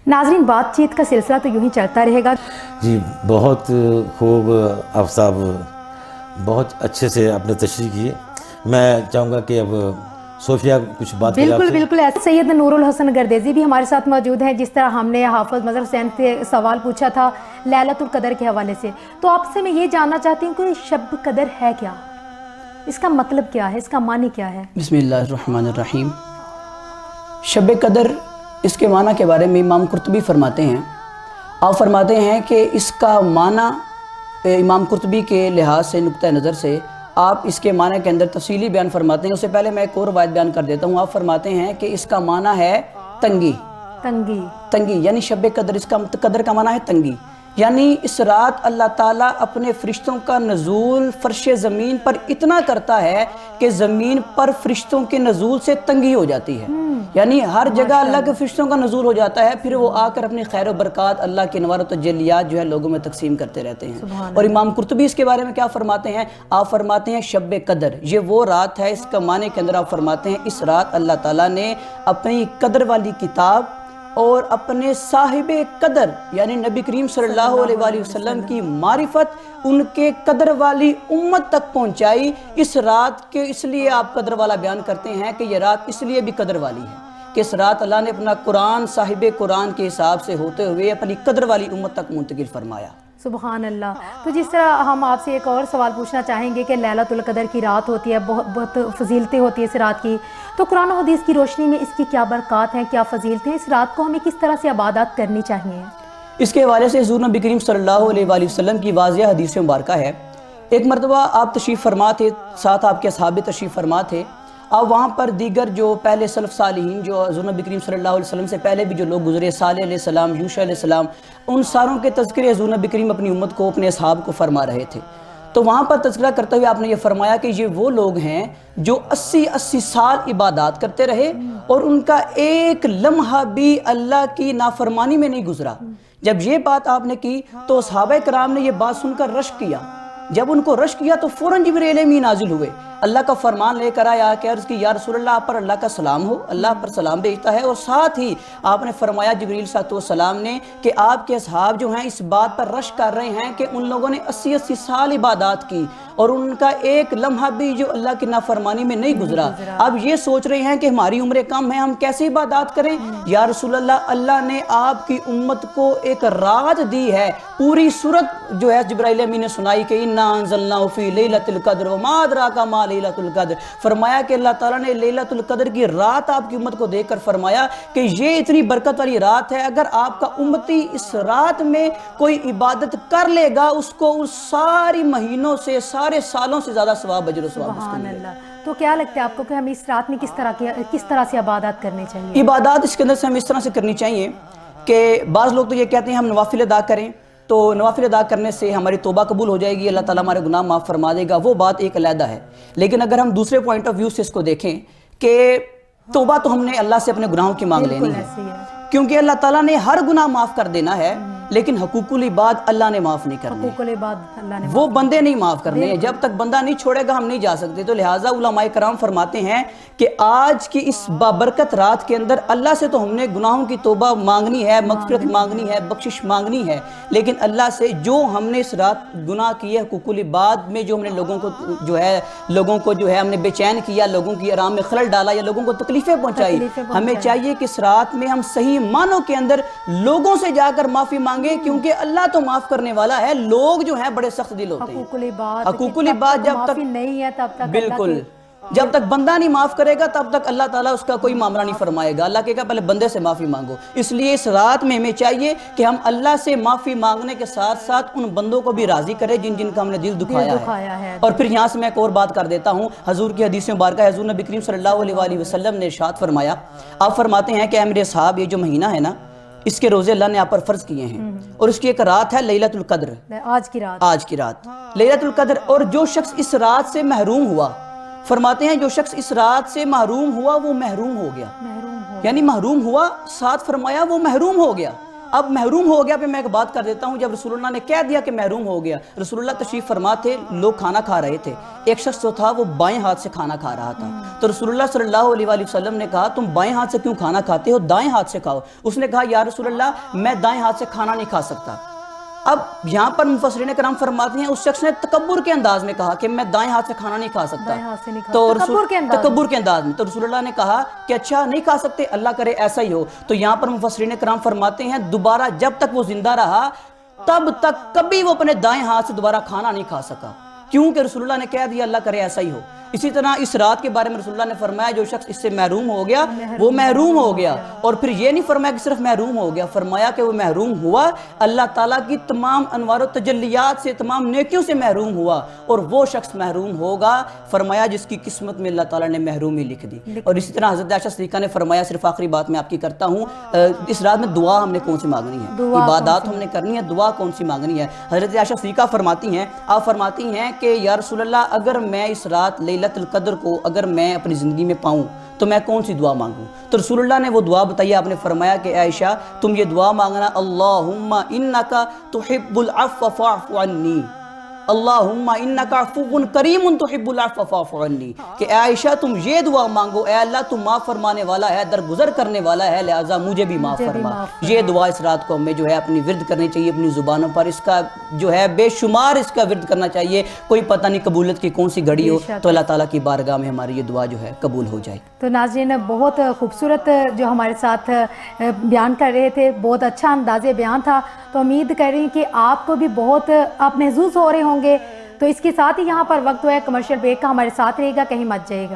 नाज़रीन, बातचीत का सिलसिला तो यूं ही चलता रहेगा। जी बहुत खूब आप साहब बहुत अच्छे से आपने तशरीह की। मैं चाहूँगा कि अब सोफिया कुछ बात करें बिल्कुल आपसे। बिल्कुल ऐसे सैयद नूरुल हसन गर्देजी भी हमारे साथ मौजूद हैं। जिस तरह हमने हाफिज मजहर हुसैन से सवाल पूछा था लैलतुल कदर के हवाले से, तो आपसे मैं ये जानना चाहती हूँ कि शब कदर है क्या, इसका मतलब क्या है, इसका मानी क्या है? बिस्मिल्लाहिर्रहमानिर्रहीम। शब कदर, इसके माना के बारे में इमाम कुर्तुबी फरमाते हैं। आप फरमाते हैं कि इसका माना इमाम कुर्तुबी के लिहाज से, नुक्ता नज़र से आप इसके माना के अंदर तफसीली बयान फरमाते हैं। उससे पहले मैं एक और वायद बयान कर देता हूँ। आप फरमाते हैं कि इसका माना है तंगी। तंगी तंगी यानी शब कदर, इसका कदर का माना है तंगी, यानी इस रात अल्लाह ताला अपने फरिश्तों का नज़ूल फर्श ज़मीन पर इतना करता है कि ज़मीन पर फरिश्तों के नज़ूल से तंगी हो जाती है। यानी हर जगह अल्लाह के फरिश्तों का नज़ूल हो जाता है, फिर वो आकर अपनी खैर बरक़ात अल्लाह की नवारत व जलियात जो है लोगों में तकसीम करते रहते हैं। और इमाम कुर्तुबी इसके बारे में क्या फरमाते हैं? आप फरमाते हैं शब कदर ये वो रात है, इसका माने के अंदर आप फरमाते हैं इस रात अल्लाह ताला ने अपनी कदर वाली किताब और अपने साहिबे कदर यानी नबी करीम सल्लल्लाहु अलैहि वसल्लम की मारिफत उनके कदर वाली उम्मत तक पहुंचाई। इस रात के इसलिए आप कदर वाला बयान करते हैं कि ये रात इसलिए भी कदर वाली है कि इस रात अल्लाह ने अपना कुरान साहिबे कुरान के हिसाब से होते हुए अपनी कदर वाली उम्मत तक मुंतकिल फरमाया। सुबहान अल्लाह। तो जिस तरह हम आपसे एक और सवाल पूछना चाहेंगे कि लैलतुल कदर की रात होती है, बहुत फजीलतें होती है इस रात की, तो कुरान और हदीस की रोशनी में इसकी क्या बरक़ात हैं, क्या फजीलतें हैं, इस रात को हमें किस तरह से इबादत करनी चाहिए? इसके हवाले से हुज़ूर नबी करीम सल्लल्लाहु अलैहि वसल्लम की वाज़िया हदीस मुबारका है। एक मरतबा आप तशरीफ़ फरमा थे, साथ आपके असहाब तशरीफ़ फरमा थे। अब वहाँ पर दीगर जो पहले सलफ़ सालिहीन जो हुज़ूर नबी करीम सल्लल्लाहु अलैहि वसल्लम से पहले भी जो लोग गुज़रे, सालेह अलैहिस्सलाम, यूशा अलैहिस्सलाम, उन सारों के तज़किरे हुज़ूर नबी करीम अपनी उम्मत को, अपने असहाब को फरमा रहे थे। तो वहाँ पर तज़किरा करते हुए आपने ये फरमाया कि ये वो लोग हैं जो 80-80 साल इबादत करते रहे और उनका एक लम्हा भी अल्लाह की नाफरमानी में नहीं गुजरा। जब ये बात आपने की तो सहाबा कराम ने ये बात सुनकर रश्क किया। जब उनको रश्क किया तो फ़ौरन जिब्रील अमीन नाजिल हुए, अल्लाह का फरमान लेकर आया कि अर्ज़ की या रसूलल्लाह आप पर अल्लाह का सलाम हो, अल्लाह पर सलाम भेजता है। और साथ ही आपने फरमाया जिब्रील सलाम ने कि आपके असहाब जो हैं इस बात पर रश्क कर रहे हैं कि उन लोगों ने 80-80 साल इबादत की और उनका एक लम्हा भी जो अल्लाह की नाफरमानी में नहीं गुजरा। अब ये सोच रहे हैं कि हमारी उम्र कम है, हम कैसे इबादत करें? या रसूलल्लाह, अल्लाह ने आपकी उम्मत को एक रात दी है। पूरी सूरत जो है जिब्राइल अमीन ने सुनाई कि इन्ना अंज़लनाहु फी लैलतिल क़द्र व मा अदराका मा लैलतुल क़द्र। फरमाया कि अल्लाह ताला ने लैलतुल क़द्र की रात आपकी उम्मत को देकर फरमाया कि ये इतनी बरकत वाली रात है, अगर आपका उम्मती इस रात में कोई इबादत कर लेगा उसको उस सारी महीनों से, सारे सालों से ज़्यादा सवाब अजर सवाब उसको मिलेगा। तो क्या लगता है आपको कि हमें इस रात में किस तरह से इबादत करनी चाहिए? इबादत इसके अंदर से हमें इस तरह से करनी चाहिए कि बाज़ लोग तो ये कहते हैं हम नवाफिल अदा करें, तो नवाफिल अदा करने से हमारी तौबा कबूल हो जाएगी, अल्लाह ताला हमारे गुनाह माफ़ फरमा देगा। वो बात एक अलहदा है। लेकिन अगर हम दूसरे पॉइंट ऑफ व्यू से इसको देखें कि तौबा तो हमने अल्लाह से अपने गुनाहों की मांग लेनी है, क्योंकि अल्लाह ताला ने हर गुनाह माफ़ कर देना है, लेकिन हकूकुल इबाद अल्लाह ने माफ़ नहीं करने, हकूकुल इबाद अल्लाह ने वो बंदे नहीं माफ़ करने हैं। जब तक बंदा नहीं छोड़ेगा हम नहीं जा सकते। तो लिहाजा उलमाए कराम फरमाते हैं कि आज की इस बाबरकत रात के अंदर अल्लाह से तो हमने गुनाहों की तौबा मांगनी है, मगफिरत मांगनी है, बख्शिश मांगनी है, लेकिन अल्लाह से जो हमने इस रात गुनाह किए हकूकुल इबाद में, जो हमने लोगों को जो है हमने बेचैन किया, लोगों की आराम में खलल डाला या लोगों को तकलीफें पहुंचाई, हमें चाहिए कि इस रात में हम सही मानों के अंदर लोगों से जाकर माफ़ी मांगे, क्योंकि अल्लाह तो माफ़ करने वाला है, लोग जो हैं बड़े सख्त दिल होते हैं। हकूकुल इबाद जब तक नहीं है तब तक बिल्कुल, जब तक बंदा नहीं माफ़ करेगा तब तक अल्लाह ताला उसका कोई मामला नहीं फरमाएगा। अल्लाह कहेगा पहले बंदे से माफ़ी मांगो। इसलिए इस रात में हमें चाहिए कि हम अल्लाह से माफ़ी मांगने के साथ साथ उन बंदों को भी राज़ी करें जिन जिनका हमने दिल दुखाया है। और फिर यहाँ से मैं एक और बात कर देता हूँ। हजूर की हदीस मुबारक है, हजूर नबी करीम सल्लल्लाहु अलैहि वसल्लम ने इरशाद फरमाया, आप फरमाते हैं कि मेरे साहब ये जो महीना है ना, इसके रोज़े अल्लाह ने आप पर फ़र्ज़ किए हैं और उसकी एक रात है लैलतुल क़द्र, आज की रात लैलतुल क़द्र। और जो शख्स इस रात से महरूम हुआ, फरमाते हैं जो शख्स इस रात से महरूम हुआ वो महरूम हो गया, यानी महरूम हुआ, साथ फरमाया वो महरूम हो गया। اب محروم ہو گیا پہ میں ایک بات کر دیتا ہوں. جب رسول اللہ نے کہہ دیا کہ محروم ہو گیا, رسول اللہ تشریف فرما تھے, لوگ کھانا کھا رہے تھے, ایک شخص جو تھا وہ بائیں ہاتھ سے کھانا کھا رہا تھا, تو رسول اللہ صلی اللہ علیہ وآلہ وسلم نے کہا تم بائیں ہاتھ سے کیوں کھانا کھاتے ہو, دائیں ہاتھ سے کھاؤ. اس نے کہا یا رسول اللہ میں دائیں ہاتھ سے کھانا نہیں کھا سکتا. اب یہاں پر مفسرین کرام فرماتے ہیں اس شخص نے تکبر کے انداز میں کہا کہ میں دائیں ہاتھ سے کھانا نہیں کھا سکتا, دائیں ہاتھ سے نہیں کھا تو تکبر کے انداز میں. تو رسول اللہ نے کہا کہ اچھا نہیں کھا سکتے, اللہ کرے ایسا ہی ہو. تو یہاں پر مفسرین کرام فرماتے ہیں دوبارہ جب تک وہ زندہ رہا تب تک کبھی وہ اپنے دائیں ہاتھ سے دوبارہ کھانا نہیں کھا سکا, کیونکہ رسول اللہ نے کہہ دیا اللہ کرے ایسا ہی ہو. اسی طرح اس رات کے بارے میں رسول اللہ نے فرمایا جو شخص اس سے محروم ہو گیا وہ محروم ہو گیا, اور پھر یہ نہیں فرمایا کہ صرف محروم ہو گیا, فرمایا کہ وہ محروم ہوا اللہ تعالیٰ کی تمام انوار و تجلیات سے, تمام نیکیوں سے محروم ہوا, اور وہ شخص محروم ہوگا فرمایا جس کی قسمت میں اللہ تعالیٰ نے محرومی لکھ دی. اور اسی طرح حضرت عائشہ صدیقہ نے فرمایا, صرف آخری بات میں آپ کی کرتا ہوں, اس رات میں دعا ہم نے کون سی مانگنی ہے, عبادات ہم نے کرنی ہے, دعا کون سی مانگنی ہے. حضرت عائشہ صدیقہ فرماتی ہیں, آپ فرماتی ہیں کہ یا رسول اللہ اگر میں اس رات لیلۃ القدر کو اگر میں اپنی زندگی میں پاؤں تو میں کون سی دعا مانگوں. تو رسول اللہ نے وہ دعا بتائی, آپ نے فرمایا کہ عائشہ تم یہ دعا مانگنا اللہم انکا تحب العفو فاعف عنی, اللہم انکا عفو کریم تحب العفو فاعف عنی, کہ اے عائشہ تم یہ دعا مانگو اے اللہ تم معاف فرمانے والا ہے, درگزر کرنے والا ہے, لہذا مجھے بھی معاف فرما. یہ دعا اس رات کو ہمیں جو ہے اپنی ورد کرنی چاہیے اپنی زبانوں پر, اس کا جو ہے بے شمار اس کا ورد کرنا چاہیے, کوئی پتہ نہیں قبولیت کی کون سی گھڑی ہو, تو اللہ تعالیٰ کی بارگاہ میں ہماری یہ دعا جو ہے قبول ہو جائے. تو ناظرین بہت خوبصورت جو ہمارے ساتھ بیان کر رہے تھے, بہت اچھا انداز بیان تھا. تو امید کر رہی ہیں کہ آپ کو بھی بہت آپ محظوظ ہو رہے ہوں گے. تو اس کے ساتھ ہی یہاں پر وقت ہوا ہے کمرشل بریک کا, ہمارے ساتھ رہے گا, کہیں مت جائے گا.